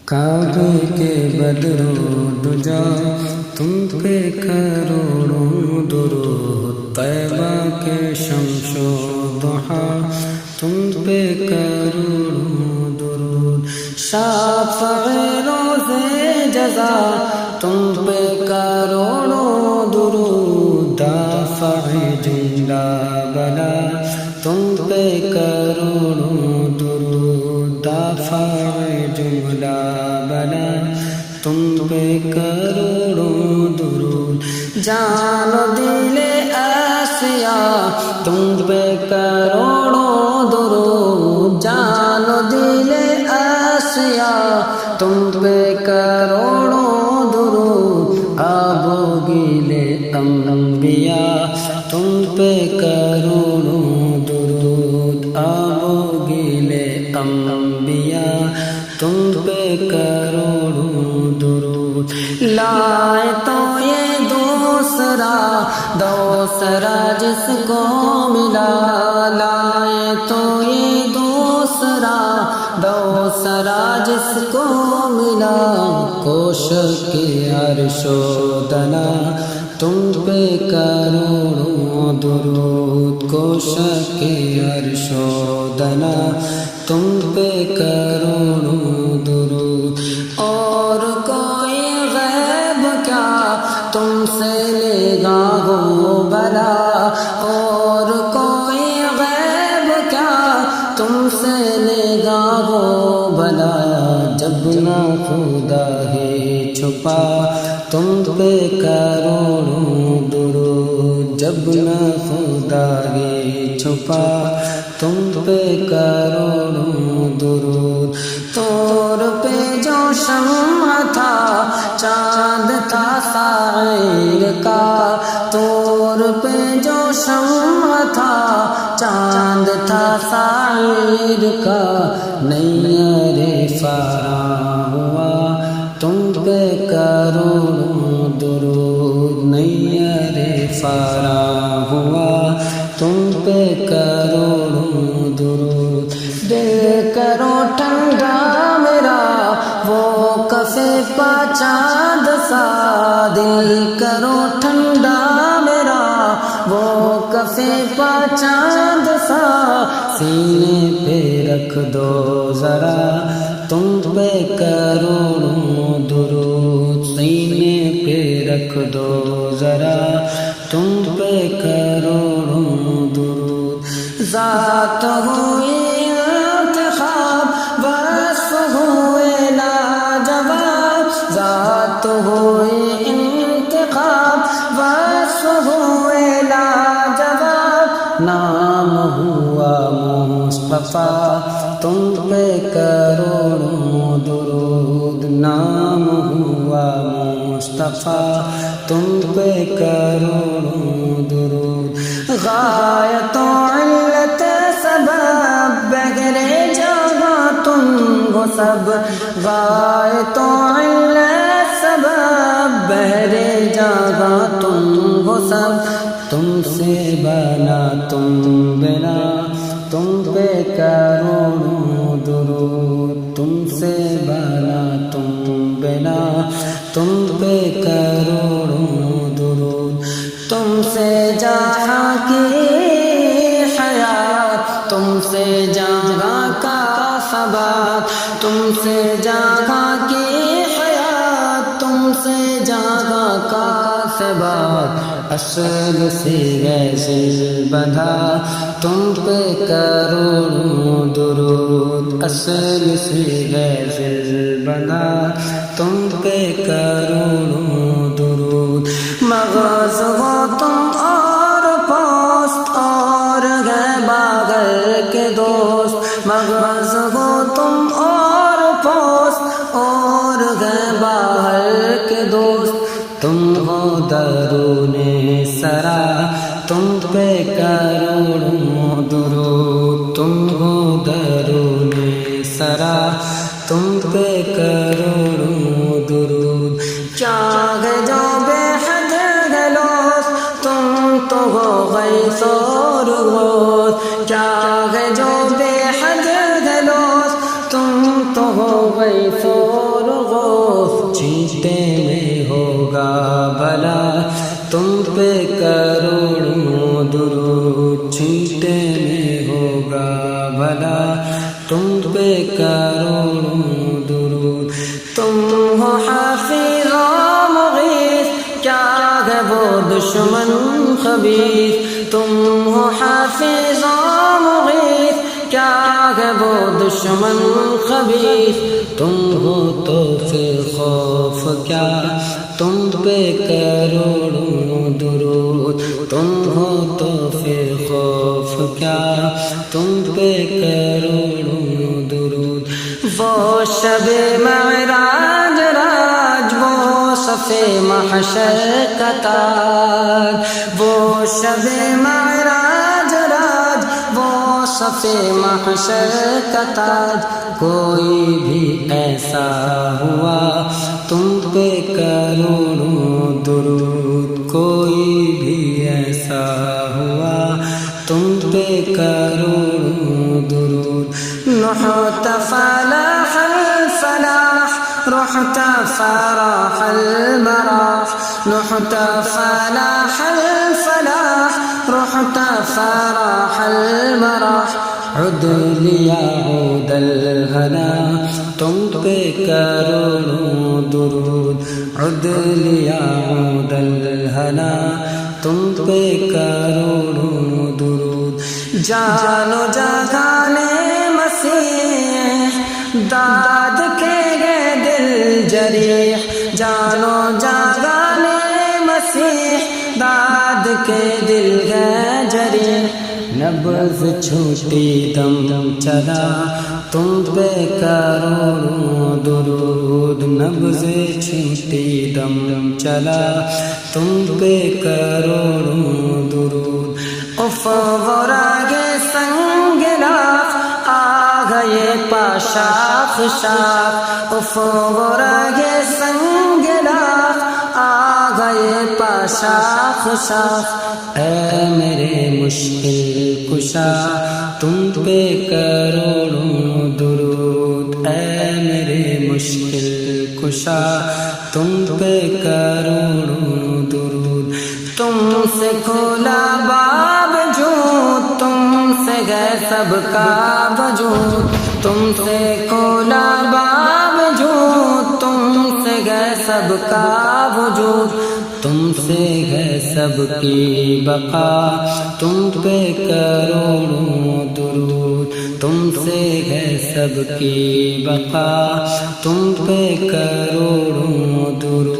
کعبے کے بدرو دجا تم پہ کروڑوں درود، طیبہ کے شمس و ضحا تم پہ کروڑوں درود، شافع روز جزا تم پہ کروڑوں درود، دافع جملہ بلا تم پہ کروڑوں درود، دافع جملہ بلا تم پہ کروڑوں درود، جان و دل آسیا تم پہ کروڑوں درود، جان و دل آسیا تم پہ کروڑوں درود، آب و گل انبیاء تم پہ کروڑوں درود، آب و گل انبیاء تم پہ کروڑوں درود، لائے تو یہ دوسرا جس کو ملا، لائے تو یہ دوسرا جس کو ملا، کوشش کے عرش و دنا تم پہ کروڑوں درود، کوشش کے عرش و دنا تم پہ کروڑوں درود، اور کوئی غیب کیا تم سے لے گا وہ بلا، اور کوئی غیب کیا تم سے لے گا وہ بلا، جب نہ خدا ہے چھپا تم پہ کروڑوں درود، جب نہ خدا ہے چھپا تم پہ کروڑوں درود، طور پہ جو شمع تھا چاند تھا سائر کا، طور پہ جو شمع تھا چاند تھا سائر کا، نیر فراں ہوا تم پہ کروڑوں درود، نیر فراں ہوا تم پہ کروڑوں درود، دل کرو ٹھنڈا میرا وہ کفے پا چاند سا، دل کرو ٹھنڈا میرا وہ کفے پا چاند سا، سینے پہ رکھ دو ذرا تم پہ کروڑوں درود، سینے پہ رکھ دو ذرا تم پہ کروڑوں درود، ذات ہوئی انتخاب وصف ہوئے لاجواب، ذات ہوئی انتخاب وصف ہوئے لاجواب، نام ہوا مصطفیٰ تم پہ کروڑوں درود، نام ہوا مصطفیٰ تم پہ کروڑوں درود، غایت و علت سبب بغیر جگہ تم ہو سب، غایت و علت سبب بغیر جگہ تم ہو سب، تم سے بنا تم بنا تم پہ کروڑوں درود، تم سے بنا تم بنا تم پہ کروڑوں درود، تم سے جہاں کی حیات تم سے جہاں کا ثبات، تم سے جہاں کی حیات تم سے جہاں کا ثبات، اصل سے ویسے بندھا تم پہ کروڑوں درود، اصل سے ویسے بندھا تم پہ کروڑوں درود، مغز ہو تم اور پوست اور ہے باغل کے دوست، مغز ہو تم اور پوست اور ہے باغل کے دوست، تم ہو درون سرا تم پہ کروڑوں درود، تم ہو درون سرا تم پہ کروڑوں درود، چاغ جو بے حد گلوس تم تو ہو غیث و رغوث، چاغ جو بے حد گلوس تم تو ہو غیث و خبیث تم ہو حافظ و مغیث کیا ہے وہ دشمن خبیث تم ہو تو پھر خوف کیا تم پہ کروڑوں درود تم ہو تو پھر خوف کیا تم پہ کروڑوں درود وہ شب معراج راج وہ صف محشر کا تاج وہ شب معراج راج وہ صف محشر کا تاج کوئی بھی ایسا ہوا تم پہ کروڑوں درود کوئی بھی ایسا ہوا تم پہ کروڑوں درود نحت فلاح الفلاح رحت فراح المراح نحت فلاح الفلاح رحت فراح المراح عد لیا عود الہنا تم پہ کروڑوں درود عد لیا عود الہنا تم پہ کروڑوں درود جان و جانے مسیح داد کے گئے دل جریح جان و جانے مسیح داد کے دل گئے جریح نبض چھوٹی دم چلا تم پہ کروڑوں درود نبض چھوٹی دم چلا تم پہ کروڑوں درود اف غراغ سنگ لاخ آ گئے پاشاخ شاخ اف غراغ سنگ لاخ آ گئے پاشاخ شاخ اے میرے مشکل کشا تم پہ کروڑوں درود اے میرے مشکل کشا تم پہ کروڑوں درود تم سے کھولا باب جو تم سے گئے سب کا وجود تم سے کھولا باب جو تم سے گئے سب کا وجود تم سے ہے سب کی بقا تم پہ کروڑوں درود تم سے ہے سب کی بقا تم پہ کروڑوں درود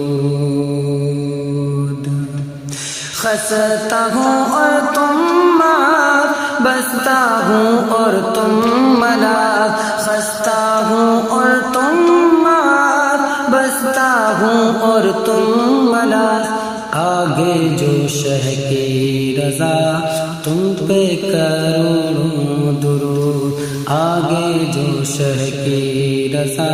خستہ ہوں اور تم مات بستا ہوں اور تم ملات خستہ ہوں اور تم مات بستا ہوں اور تم ملات آگے جو شہ کی رضا تم پہ کروڑوں درود آگے جو شہ کی رضا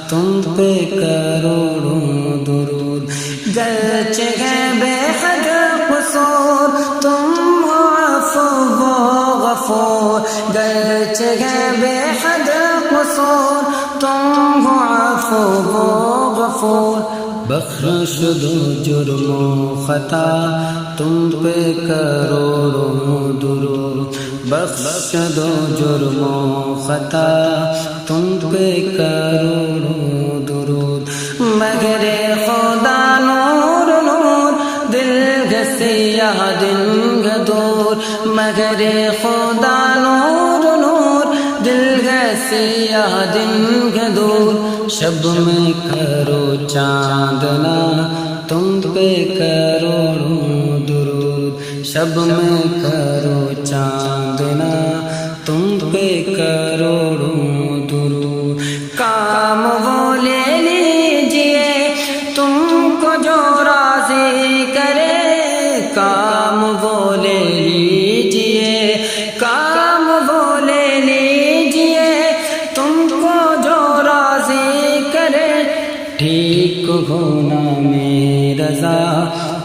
تم پہ کروڑوں درود گرچہ ہے بے حد قصور تم ہو عفو و غفور گرچہ ہے بے حد قصور تم ہو عفو و غفور بخش دو جرم و خطا تم پہ کروڑوں درود بخش دو جرم و خطا تم پہ کروڑوں درود مگر خدا نور نور دل گسیاہ دن گدور مگر خدا نور نور دل گسیاہ دن گدور شب میں کرو چاندنا تم پہ کروڑوں درود شب میں کرو چاندنا تم پہ کروڑوں درود کام وہ لے لیجئے تم کو جو راضی کرے کام وہ لے لیجئے کام وہ لے لیجئے تم کو جو راضی کرے ٹھیک ہونا میں رضا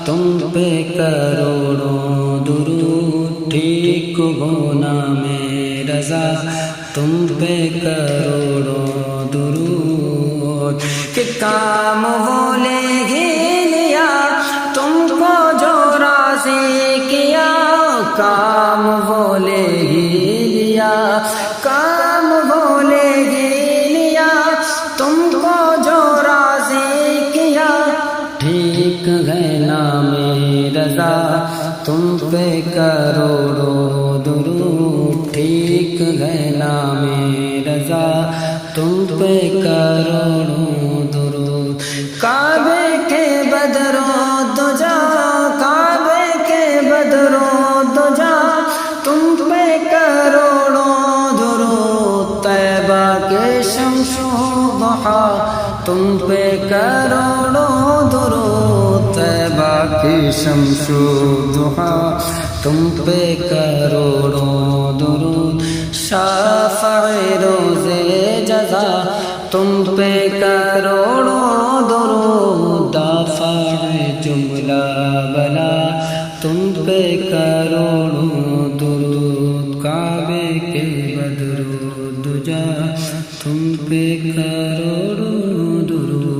تم پہ کروڑوں درود ٹھیک ہونا میں رضا تم پہ کروڑوں درود کہ کام وہ لے ہی لیا تم کو جو راضی کیا کام وہ لے ہی لیا کام وہ لے ہی لیا تم کو جو راضی کیا ٹھیک ہے نام رضا تم تم پہ کروڑوں درود، طیبہ کی شمس و ضحیٰ تم پہ کروڑوں درود، شافع روز جزا تم پہ کروڑوں درود، دافع جملہ بلا تم پہ کروڑوں درود، کعبے کے بدر و دجا تم پہ کروڑوں درود۔